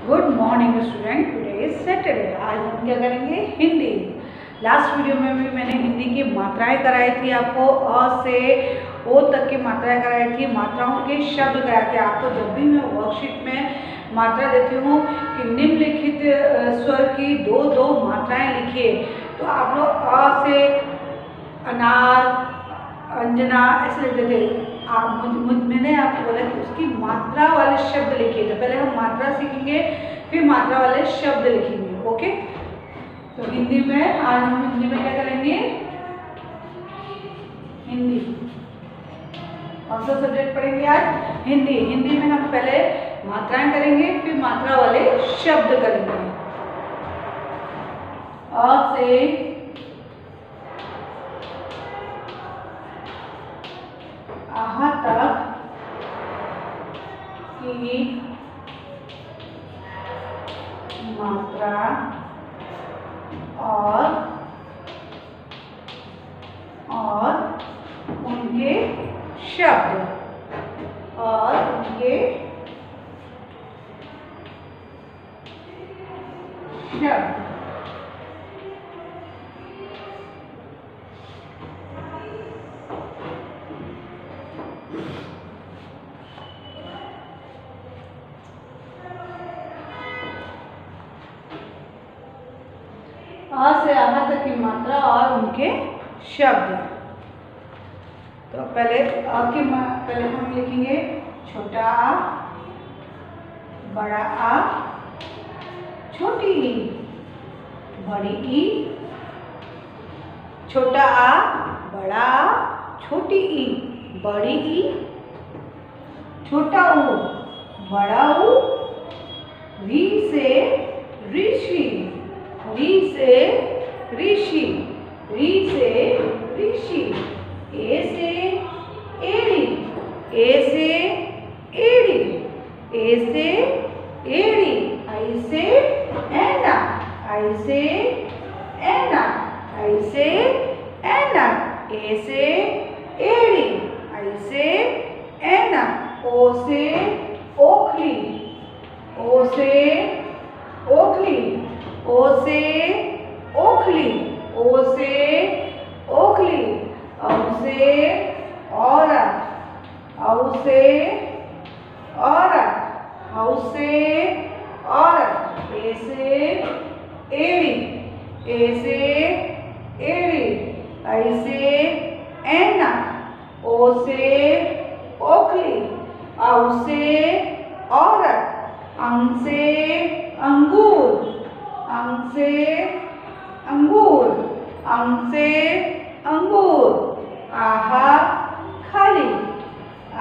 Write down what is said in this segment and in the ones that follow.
Good morning student. Today is Saturday. आज हम क्या करेंगे? हिंदी। लास्ट वीडियो में भी मैंने हिंदी की मात्राएं कराई थी आपको, अ से ओ तक की मात्राएं कराई थी, मात्राओं के शब्द कराए थे आपको। जब भी मैं वर्कशीट में मात्रा देती हूँ कि निम्नलिखित स्वर की दो दो मात्राएं लिखिए, तो आप लोग अ से अनार, अंजना ऐसे लिखते थे। मैंने आपको बोला कि उसकी मात्रा वाले शब्द लिखिए। तो पहले हम मात्रा सीखेंगे, फिर मात्रा वाले शब्द लिखेंगे। ओके, तो हिंदी में आज हम हिंदी में क्या करेंगे? हिंदी कौन सा सब्जेक्ट पढ़ेंगे आज? हिंदी। हिंदी में हम पहले मात्राएं करेंगे, फिर मात्रा वाले शब्द करेंगे। अ से आहा तक की मात्रा और उनके शब्द अ से आहा तक की मात्रा और उनके शब्द। तो पहले पहले हम लिखेंगे छोटा आ, बड़ा आ, छोटी ई, बड़ी ई। छोटा आ, बड़ा आ, छोटी ई, बड़ी ई। छोटा ऊ, बड़ा ऊ। री से ऋषि, री से ऋषि, री से ऋषि। ए से एड़ी, ए से एड़ी, ए से एड़ी। आई से ऐना, आई से ऐना, आई से ऐना। ए से एड़ी, आई से ऐना। ओ से ओखली, ओ से ओखली, ओ से ओखली, ओ से ओखली। औ से औरत, औ से औरत, औ से औरत। ए से एड़ी, ए से एड़ी। ऐ से ऐनक, ओ से ओखली, औ से औरत। अंग से अंगूर, अंग से अंगूर, अंग से अंगूर। आहा खाली,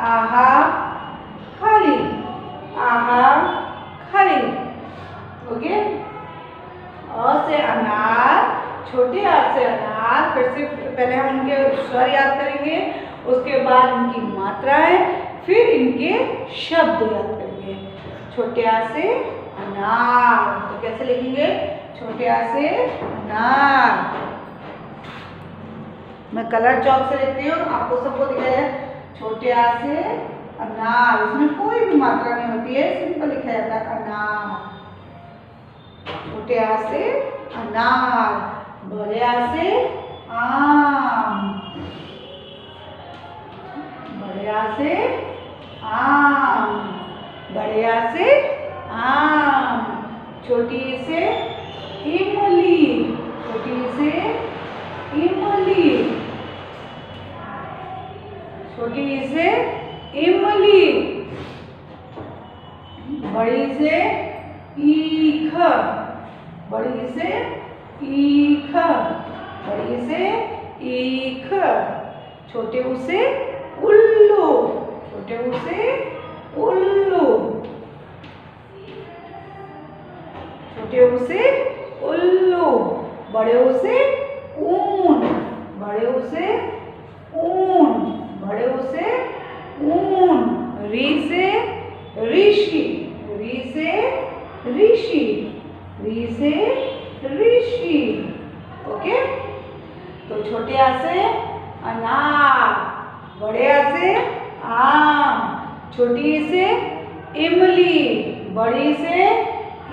आहा खाली, आहा खाली। ओके। अ से अनार, छोटे आ से अनार। फिर से पहले हम उनके स्वर याद करेंगे, उसके बाद उनकी मात्राएं, फिर इनके शब्द याद करेंगे। छोटे आ से अनार, तो कैसे लिखेंगे? छोटे आ से अनार। मैं कलर चौक से लिखती हूँ, आपको सबको दिखाया है। छोटे आ से अनार, इसमें कोई भी मात्रा नहीं होती है, सिंपल लिखा जाता है अनार। छोटे आ से अनार। बड़े आ से आम, बड़े आ से आम, बड़े आ से आम। छोटी ई से इमली, छोटी ई से इमली, छोटी ई से इमली। बड़ी से ईख, बड़ी से ईख, बड़ी से ईख। छोटे ऊ से उल्लू, छोटे ऊ से उल्लू, छोटे ऊ से उल्लू। बड़े ऊ से ऊन, बड़े ऊ से ऊन, बड़े ऊ से ऊन। री से ऋषि, री से ऋषि, री से ऋषि। ओके। तो छोटे आ से अनार, बड़े आ से आम, छोटी से इमली, बड़ी से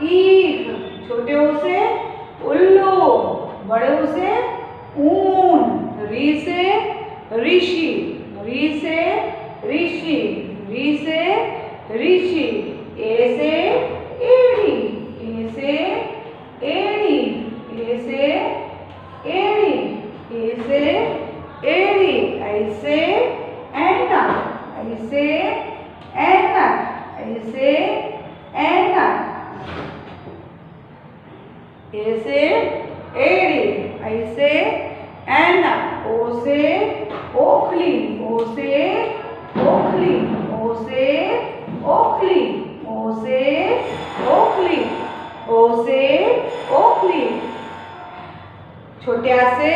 ईख, छोटे ऊ से उल्लू, बड़े ऊ से ऊन, री से ऋषि, री से ऋषि, री से ऋषि, ए से एड़ी, ए से एड़ी, ए से एड़ी, ए से एड़ी, ऐसे ऐनक, ऐसे ऐनक, ऐसे ऐनक, ऐसे एड़ी, ऐसे ऐनक, ओ से ओखली, ओ से ओखली, ओ से ओखली, ओ से ओखली, ओ से ओखली। छोटे आ से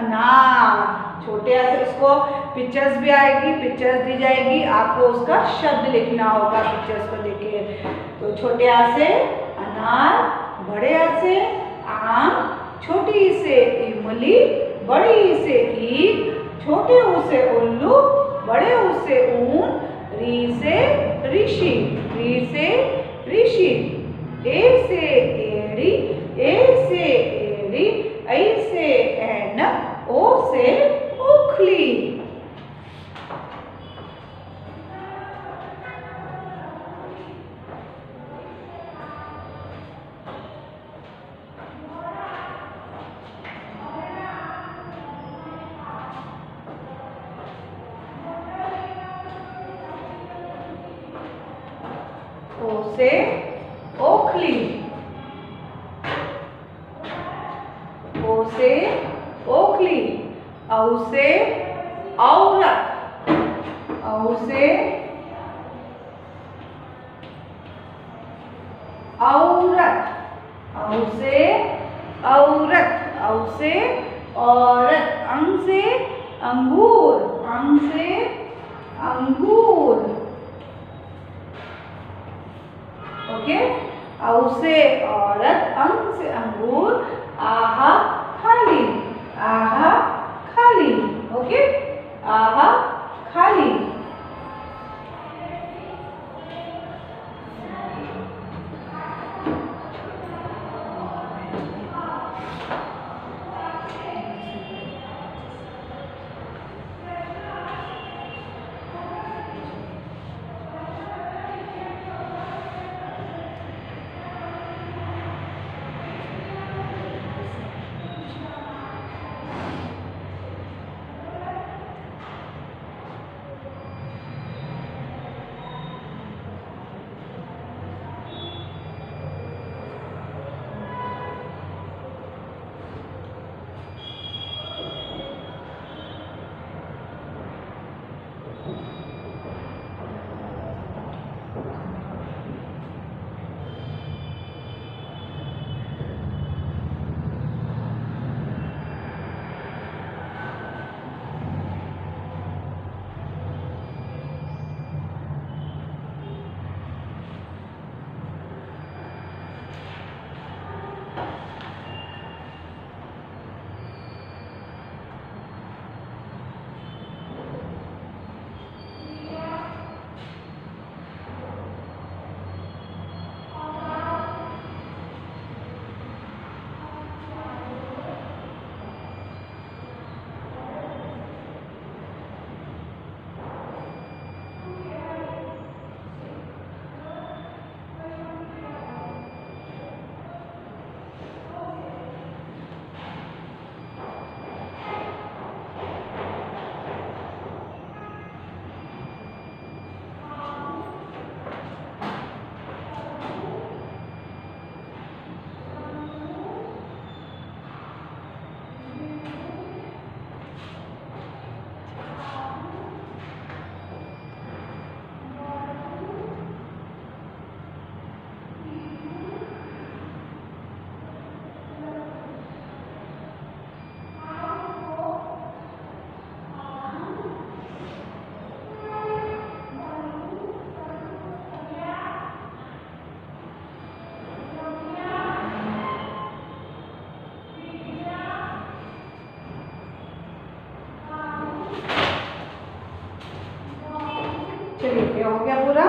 अनार, छोटे आ से उसको पिक्चर्स भी आएगी, पिक्चर्स दी जाएगी, आपको उसका शब्द लिखना होगा पिक्चर्स को देखे। तो छोटे आ से अनार, बड़े आ से आम, छोटी ई से इमली, बड़ी ई से ईख, छोटे ऊ से उल्लू, बड़े ऊ से ऊन, री से ऋषि, री से ऋषि, ए से एड़ी, ए से एड़ी, ऐ से ऐनक, ओ से ओखली। ओ से ओखली, ओ से ओखली, औ से औरत, औ से औरत, औ से औरत, औ से औरत, अंग से अंगूर, अंग से अंगूर, ओके। औ से औरत, अंग से अंगूर, आहा खाली, आहा खाली, ओके, आहा खाली। चलिए ये हो गया पूरा।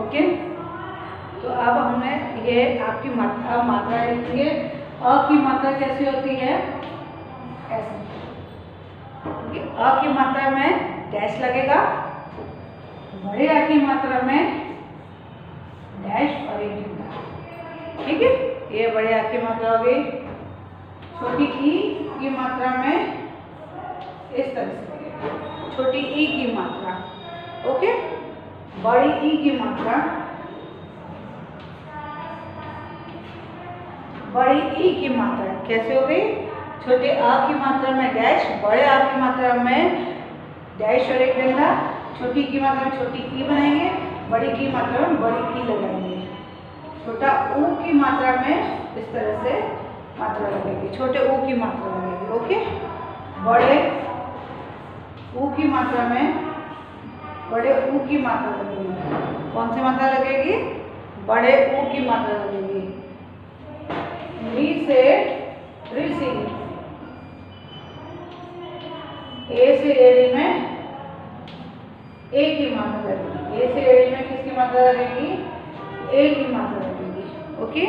ओके, तो अब हमें ये आपकी मात्रा लिखेंगे। अ की मात्रा कैसी होती है, ऐसे। अ की मात्रा में डैश लगेगा, बड़े आ की मात्रा में डैश और एक डंडा। ठीक है, ये बड़े आ की मात्रा हो गई। छोटी ई की मात्रा में इस तरह से, छोटी ई की मात्रा, ओके। बड़ी ई की मात्रा, बड़ी ई की मात्रा कैसे हो गई, छोटे आ की मात्रा में डैश, बड़े आ की मात्रा में डैश और एक डंडा। छोटी की मात्रा में छोटी ई बनाएंगे, बड़ी की मात्रा में बड़ी ई लगाएंगे। छोटा ऊ की मात्रा में इस तरह से मात्रा लगेगी, छोटे ऊ की मात्रा लगेगी, ओके। बड़े ऊ की मात्रा में बड़े ऊ की मात्रा लगेगी। कौन सी मात्रा लगेगी, बड़े ऊ की मात्रा लगेगी। री से ऋषि, ए से एड़ी में ए की मात्रा लगेगी। ए से एड़ी में किसकी मात्रा लगेगी, ए की मात्रा लगेगी, ओके।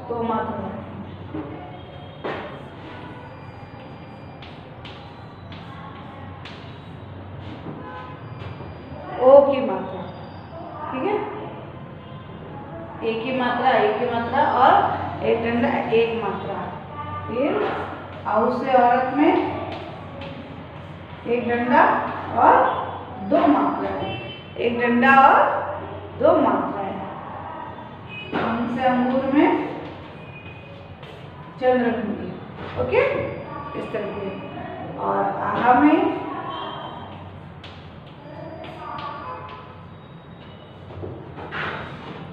तो मात्रा ओ की मात्रा, ठीक है। ए की मात्रा, ए की मात्रा और एक डंडा, एक मात्रा। फिर आउ से औरत में एक डंडा और दो मात्राएं, एक डंडा और दो मात्राएं। अं से अंगूर में चंद्रमुखी, ओके, इस तरह के। और आहा में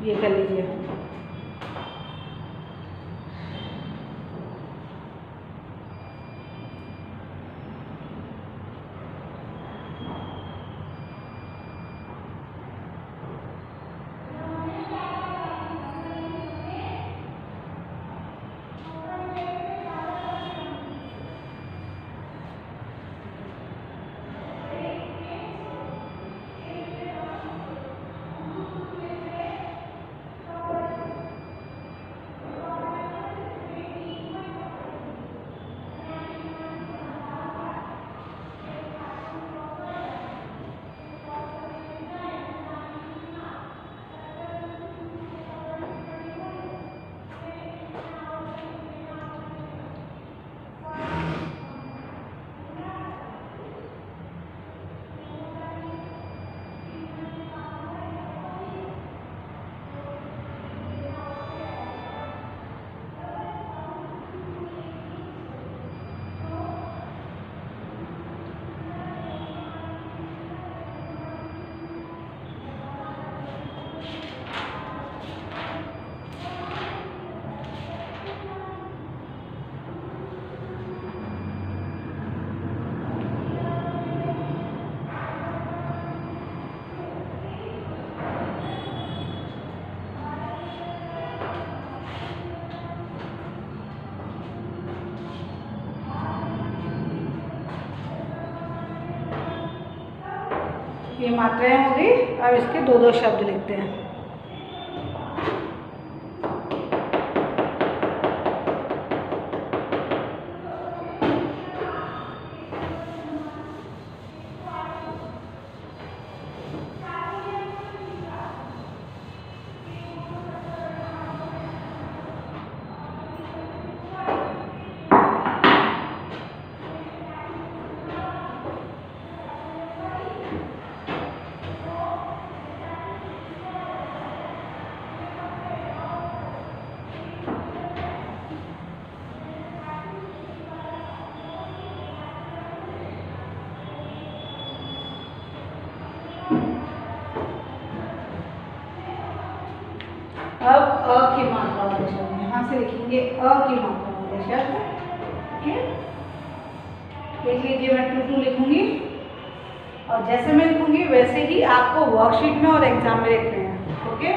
ये कर लीजिए। ये मात्राएं हो गई। अब इसके दो दो शब्द लिखते हैं। अब अ की मात्रा वाले शब्द यहाँ से लिखेंगे अ की मात्रा वाले शब्द। ठीक है, देख लीजिए मैं 2 लिखूंगी और जैसे मैं लिखूंगी वैसे ही आपको वर्कशीट में और एग्जाम में लिखने हैं। ओके,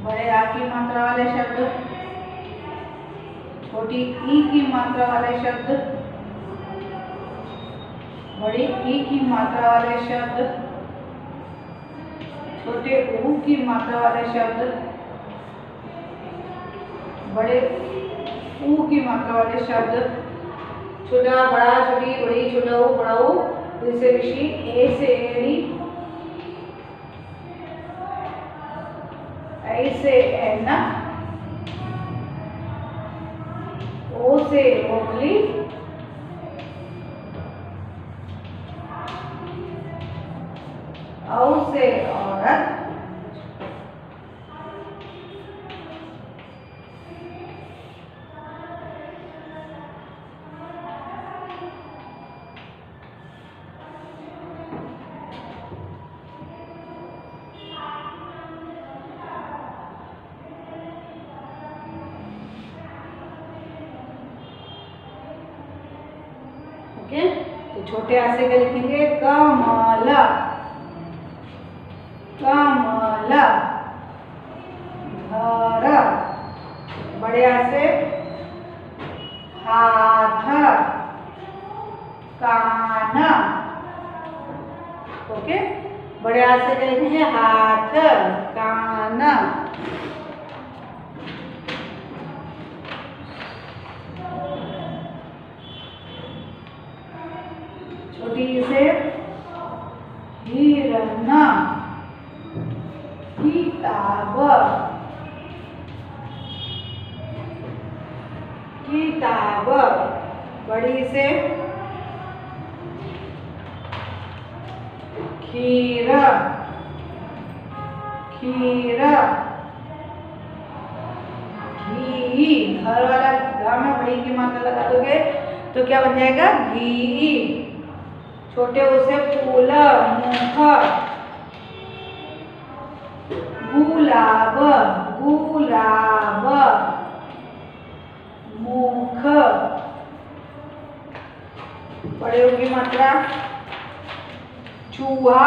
बड़े आ की मात्रा वाले शब्द, छोटी ई की मात्रा वाले शब्द, बड़ी ई की मात्रा वाले शब्द, छोटे ऊ की मात्रा वाले शब्द, बड़े ऊ की मात्रा वाले शब्द, छोटा बड़ा छोटी बड़ी छोटा ऊ बड़ा ऊ, जैसे ऋषि, ए से एड़ी, ऐ से ऐना, ओ से ओखली, औ से औरत, ओके। तो छोटे आ से क्या लिखेंगे? कमल, कमल। घर, बड़े आ से हाथ, कान, ओके। बड़े आ से क्या लिखेंगे? हाथ, कान। छोटी से हिरण, किताब, किताब। बड़ी से खीर, खीर। घी, घर वाला घ में बड़ी की मात्रा लगा दोगे तो क्या बन जाएगा? घी। छोटे ओ से फूल, मुख, गुलाब, गुलाब, मुख। बड़े ओ की मात्रा चूहा,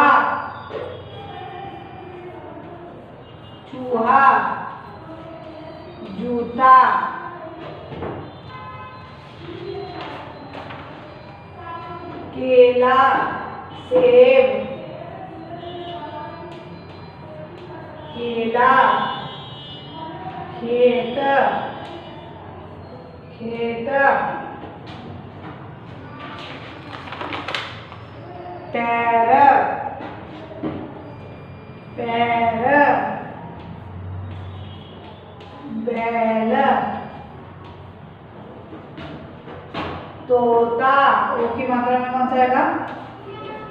चूहा, जूता, केला, सेब, केला, खेत, खेत, पैर, पैर, बैल, तोता, ओ की मात्रा में कौन सा आएगा?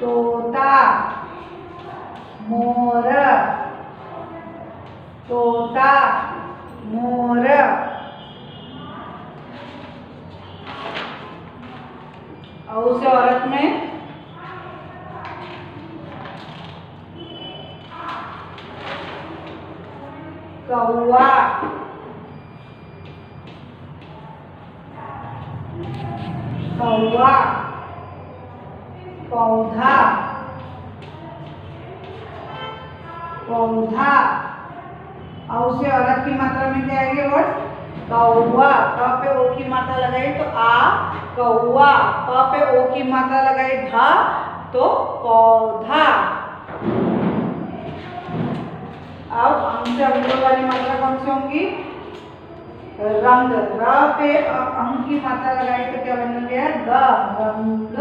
तोता, मोर, तोता, मोर। और उसे औरत में कौआ, कौआ, पौधा, पौधा। और उसे औरत की मात्रा में क्या आएगी वर्ड? कौआ। क पे ओ की मात्रा लगाई तो आ, कौआ। प पे ओ की मात्रा लगाई धा तो पौधा। अब अंग से अंगों वाली मात्रा कौन सी होंगी? रंग। र पे अंग की मात्रा लगाई तो क्या बन गया? ग, रंग।